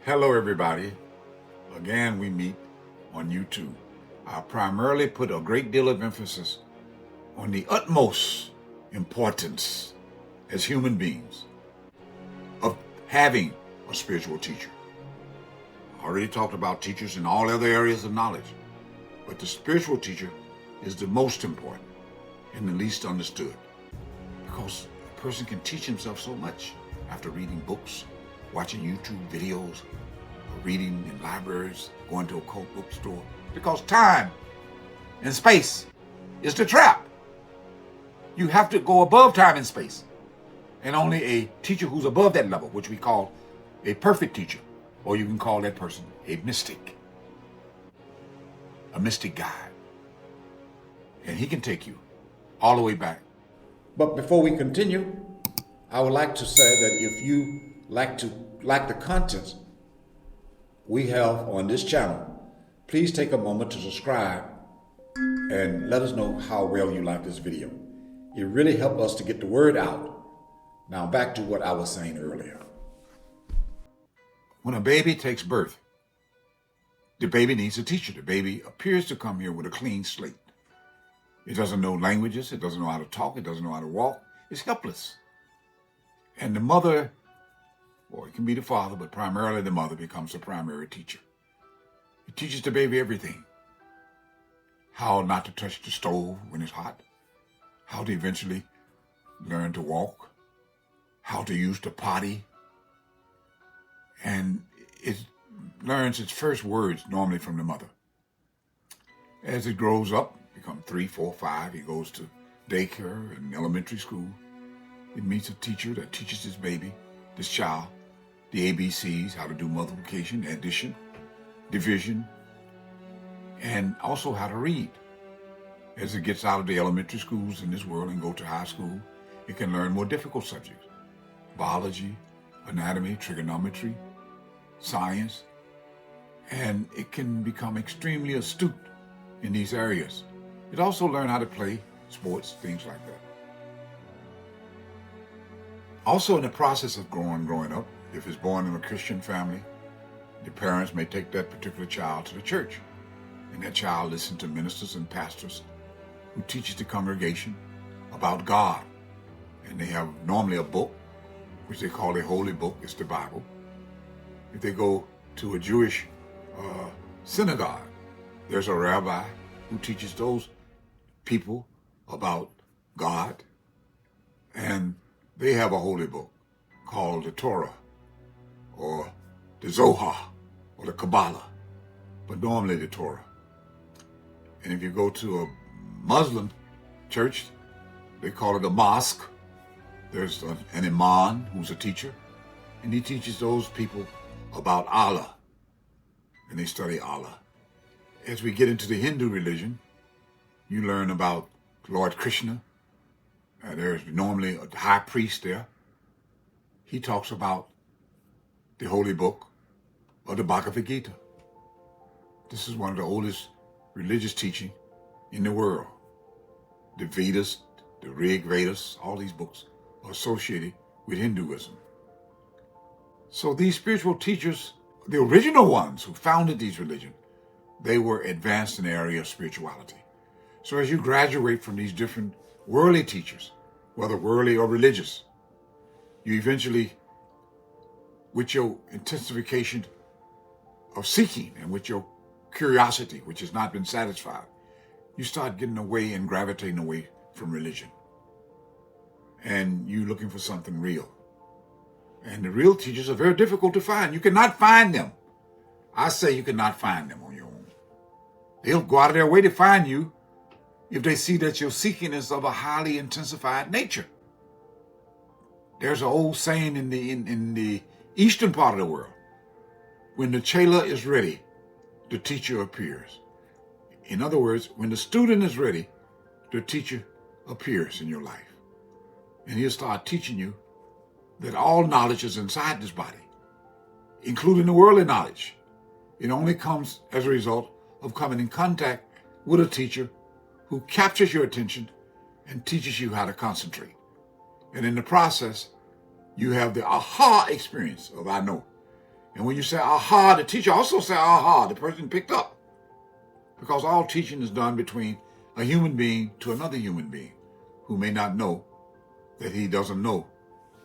Hello, everybody. Again, we meet on YouTube. I primarily put a great deal of emphasis on the utmost importance as human beings of having a spiritual teacher. I already talked about teachers in all other areas of knowledge, but the spiritual teacher is the most important and the least understood, because a person can teach himself so much after reading books, watching YouTube videos, reading in libraries, going to a cult bookstore, because time and space is the trap. You have to go above time and space. And only a teacher who's above that level, which we call a perfect teacher, or you can call that person a mystic guide. And he can take you all the way back. But before we continue, I would like to say that if you like the contents we have on this channel, please take a moment to subscribe and let us know how well you like this video. It really helped us to get the word out. Now back to what I was saying earlier. When a baby takes birth, the baby needs a teacher. The baby appears to come here with a clean slate. It doesn't know languages. It doesn't know how to talk. It doesn't know how to walk. It's helpless. And the mother, or it can be the father, but primarily the mother, becomes the primary teacher. It teaches the baby everything. How not to touch the stove when it's hot. How to eventually learn to walk. How to use the potty. And it learns its first words normally from the mother. As it grows up, becomes 3, 4, 5, it goes to daycare and elementary school. It meets a teacher that teaches this child, the ABCs, how to do multiplication, addition, division, and also how to read. As it gets out of the elementary schools in this world and go to high school, it can learn more difficult subjects: biology, anatomy, trigonometry, science, and it can become extremely astute in these areas. It also learns how to play sports, things like that. Also, in the process of growing up, if it's born in a Christian family, the parents may take that particular child to the church, and that child listens to ministers and pastors who teaches the congregation about God. And they have normally a book, which they call a holy book. It's the Bible. If they go to a Jewish synagogue, there's a rabbi who teaches those people about God, and they have a holy book called the Torah, or the Zohar, or the Kabbalah, but normally the Torah. And if you go to a Muslim church, they call it a mosque. There's an imam who's a teacher, and he teaches those people about Allah, and they study Allah. As we get into the Hindu religion, you learn about Lord Krishna. There's normally a high priest there. He talks about the holy book of the Bhagavad Gita. This is one of the oldest religious teaching in the world. The Vedas, the Rig Vedas, all these books are associated with Hinduism. So these spiritual teachers, the original ones who founded these religions, they were advanced in the area of spirituality. So as you graduate from these different worldly teachers, whether worldly or religious, you eventually, with your intensification of seeking and with your curiosity, which has not been satisfied, you start getting away and gravitating away from religion. And you looking for something real. And the real teachers are very difficult to find. You cannot find them. I say you cannot find them on your own. They'll go out of their way to find you if they see that your seeking is of a highly intensified nature. There's an old saying in the eastern part of the world: when the chela is ready, the teacher appears. In other words, when the student is ready, the teacher appears in your life. And he'll start teaching you that all knowledge is inside this body, including the worldly knowledge. It only comes as a result of coming in contact with a teacher who captures your attention and teaches you how to concentrate. And in the process, you have the aha experience of I know. And when you say aha, the teacher also say aha, the person picked up. Because all teaching is done between a human being to another human being who may not know that he doesn't know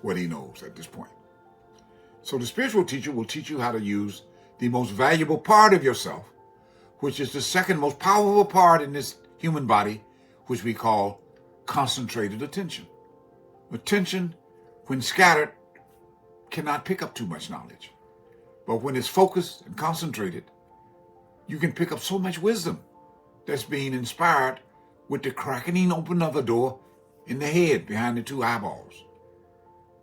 what he knows at this point. So the spiritual teacher will teach you how to use the most valuable part of yourself, which is the second most powerful part in this human body, which we call concentrated attention. Attention, when scattered, cannot pick up too much knowledge. But when it's focused and concentrated, you can pick up so much wisdom that's being inspired with the cracking open of a door in the head behind the two eyeballs.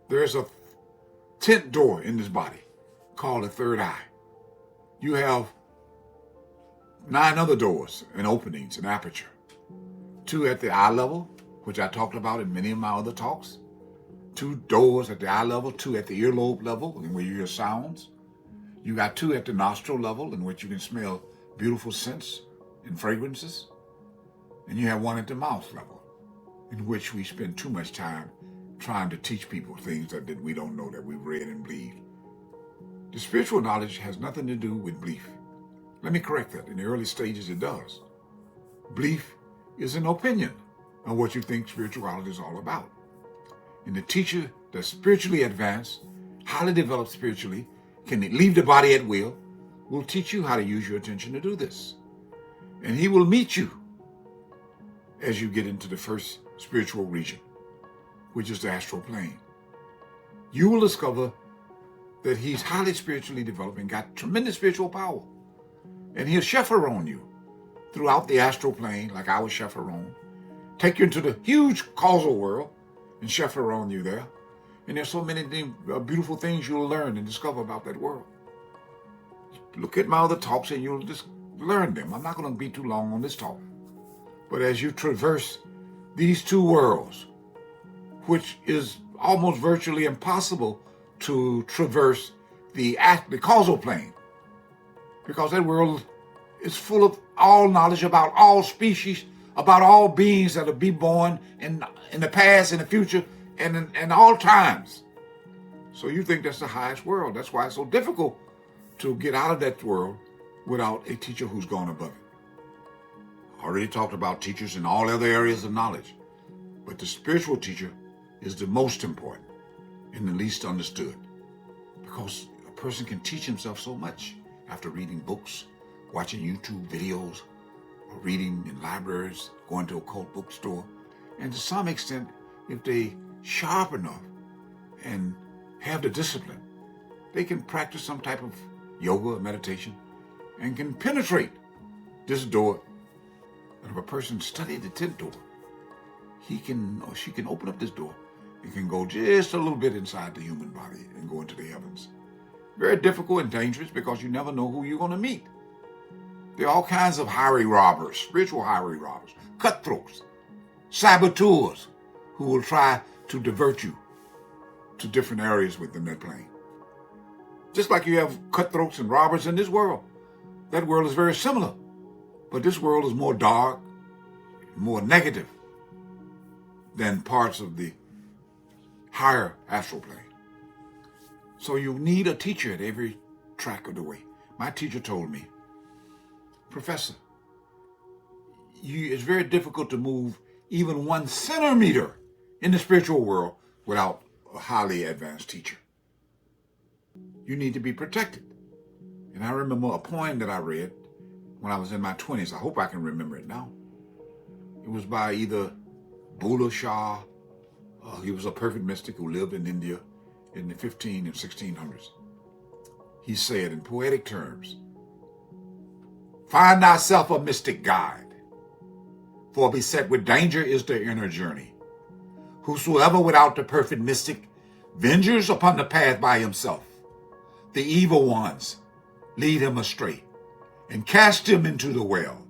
There's a 10th door in this body called the third eye. You have 9 other doors and openings and aperture. 2 at the eye level, which I talked about in many of my other talks. 2 doors at the eye level, 2 at the earlobe level, in where you hear sounds. You got 2 at the nostril level, in which you can smell beautiful scents and fragrances. And you have 1 at the mouth level, in which we spend too much time trying to teach people things that we don't know, that we've read and believed. The spiritual knowledge has nothing to do with belief. Let me correct that. In the early stages, it does. Belief is an opinion on what you think spirituality is all about. And the teacher that's spiritually advanced, highly developed spiritually, can leave the body at will teach you how to use your attention to do this. And he will meet you as you get into the first spiritual region, which is the astral plane. You will discover that he's highly spiritually developed and got tremendous spiritual power. And he'll chaperone you throughout the astral plane, like I was chaperoned, take you into the huge causal world and chaperone you there. And there's so many beautiful things you'll learn and discover about that world. Look at my other talks and you'll just learn them. I'm not going to be too long on this talk. But as you traverse these 2 worlds, which is almost virtually impossible to traverse the causal plane, because that world is full of all knowledge about all species, about all beings that will be born in the past, in the future, and in all times. So you think that's the highest world. That's why it's so difficult to get out of that world without a teacher who's gone above it. I already talked about teachers in all other areas of knowledge, but the spiritual teacher is the most important and the least understood, because a person can teach himself so much after reading books, watching YouTube videos, or reading in libraries, going to a cult bookstore. And to some extent, if they sharp enough and have the discipline, they can practice some type of yoga or meditation and can penetrate this door. And if a person studied the 10th door, he can or she can open up this door and can go just a little bit inside the human body and go into the heavens. Very difficult and dangerous, because you never know who you're going to meet. There are all kinds of highway robbers, spiritual highway robbers, cutthroats, saboteurs who will try to divert you to different areas within that plane. Just like you have cutthroats and robbers in this world. That world is very similar, but this world is more dark, more negative than parts of the higher astral plane. So you need a teacher at every track of the way. My teacher told me, Professor, it's very difficult to move even 1 centimeter in the spiritual world without a highly advanced teacher. You need to be protected. And I remember a poem that I read when I was in my 20s. I hope I can remember it now. It was by either Bullhe Shah. He was a perfect mystic who lived in India in the 15 and 1600s. He said in poetic terms, "Find thyself a mystic guide, for beset with danger is the inner journey. Whosoever without the perfect mystic ventures upon the path by himself, the evil ones lead him astray and cast him into the well.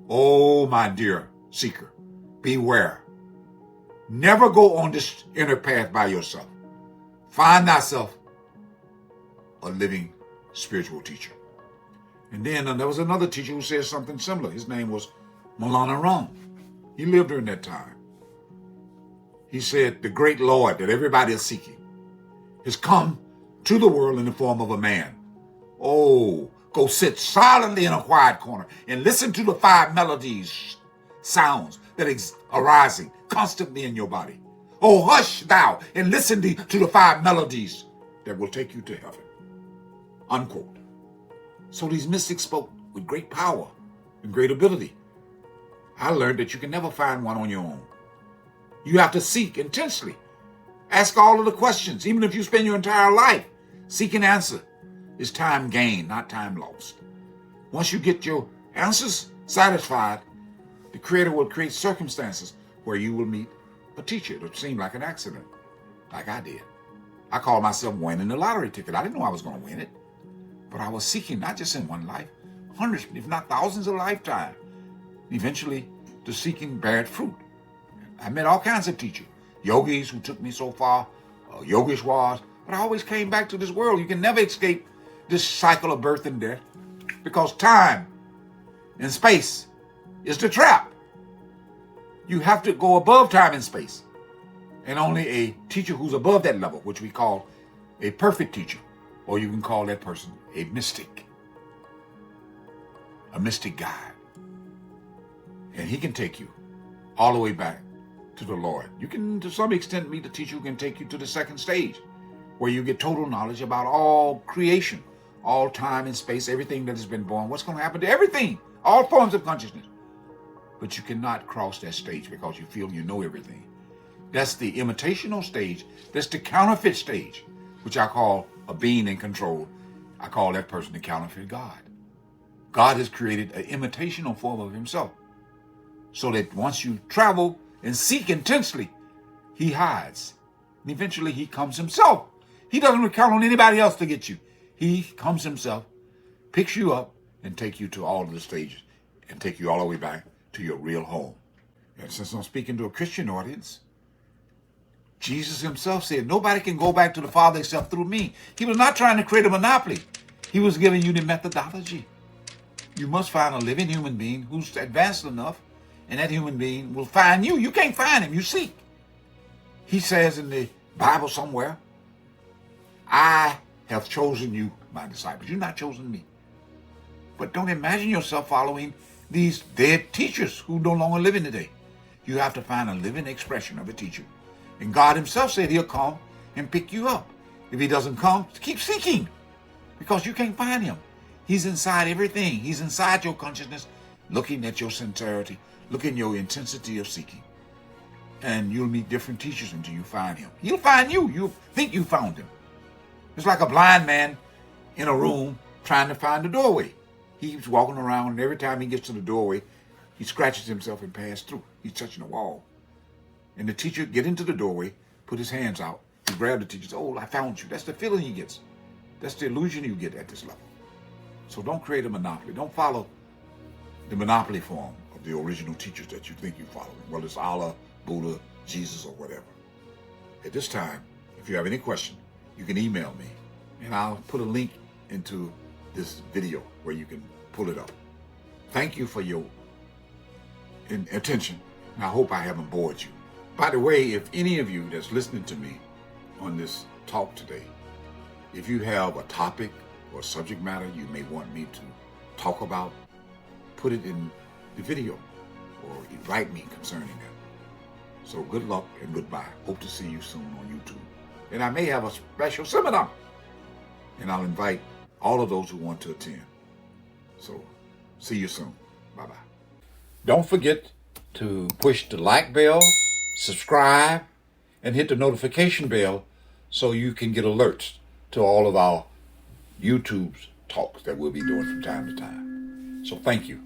Oh, my dear seeker, beware. Never go on this inner path by yourself. Find thyself a living spiritual teacher." And then there was another teacher who said something similar. His name was Maulana Rum. He lived during that time. He said, the great Lord that everybody is seeking has come to the world in the form of a man. Oh, go sit silently in a quiet corner and listen to the 5 melodies, sounds that arising constantly in your body. Oh, hush thou and listen to the 5 melodies that will take you to heaven. Unquote. So these mystics spoke with great power and great ability. I learned that you can never find one on your own. You have to seek intensely. Ask all of the questions. Even if you spend your entire life seeking answer, it's time gained, not time lost. Once you get your answers satisfied, the Creator will create circumstances where you will meet a teacher. It'll seem like an accident, like I did. I called myself winning the lottery ticket. I didn't know I was going to win it, but I was seeking, not just in one life, hundreds, if not thousands of lifetimes, eventually to seeking bared fruit. I met all kinds of teachers, yogis who took me so far, Yogeshwars, but I always came back to this world. You can never escape this cycle of birth and death because time and space is the trap. You have to go above time and space. And only a teacher who's above that level, which we call a perfect teacher, or you can call that person a mystic guide. And he can take you all the way back to the Lord. You can, to some extent, meet a teacher who can take you to the second stage, where you get total knowledge about all creation, all time and space, everything that has been born, what's going to happen to everything, all forms of consciousness. But you cannot cross that stage because you feel you know everything. That's the imitational stage. That's the counterfeit stage, which I call a being in control. I call that person the counterfeit God. God has created an imitational form of himself, so that once you travel and seek intensely, he hides. And eventually he comes himself. He doesn't count on anybody else to get you. He comes himself, picks you up, and take you to all of the stages, and take you all the way back to your real home. And since I'm speaking to a Christian audience, Jesus himself said, nobody can go back to the Father except through me. He was not trying to create a monopoly. He was giving you the methodology. You must find a living human being who's advanced enough, and that human being will find you. You can't find him, you seek. He says in the Bible somewhere, I have chosen you, my disciples. You've not chosen me. But don't imagine yourself following these dead teachers who no longer live in today. You have to find a living expression of a teacher. And God himself said he'll come and pick you up. If he doesn't come, keep seeking, because you can't find him. He's inside everything. He's inside your consciousness, looking at your sincerity, looking at your intensity of seeking. And you'll meet different teachers until you find him. He'll find you. You'll think you found him. It's like a blind man in a room trying to find the doorway. He keeps walking around, and every time he gets to the doorway, he scratches himself and passes through. He's touching the wall. And the teacher get into the doorway, put his hands out, he grab the teacher, says, oh, I found you. That's the feeling he gets. That's the illusion you get at this level. So don't create a monopoly. Don't follow the monopoly form of the original teachers that you think you follow, whether it's Allah, Buddha, Jesus, or whatever. At this time, if you have any question, you can email me, and I'll put a link into this video where you can pull it up. Thank you for your attention, and I hope I haven't bored you. By the way, if any of you that's listening to me on this talk today, if you have a topic or subject matter you may want me to talk about, put it in the video or write me concerning that. So good luck and goodbye. Hope to see you soon on YouTube. And I may have a special seminar, and I'll invite all of those who want to attend. So see you soon. Bye-bye. Don't forget to push the like bell, subscribe, and hit the notification bell so you can get alerts to all of our YouTube's talks that we'll be doing from time to time. So thank you.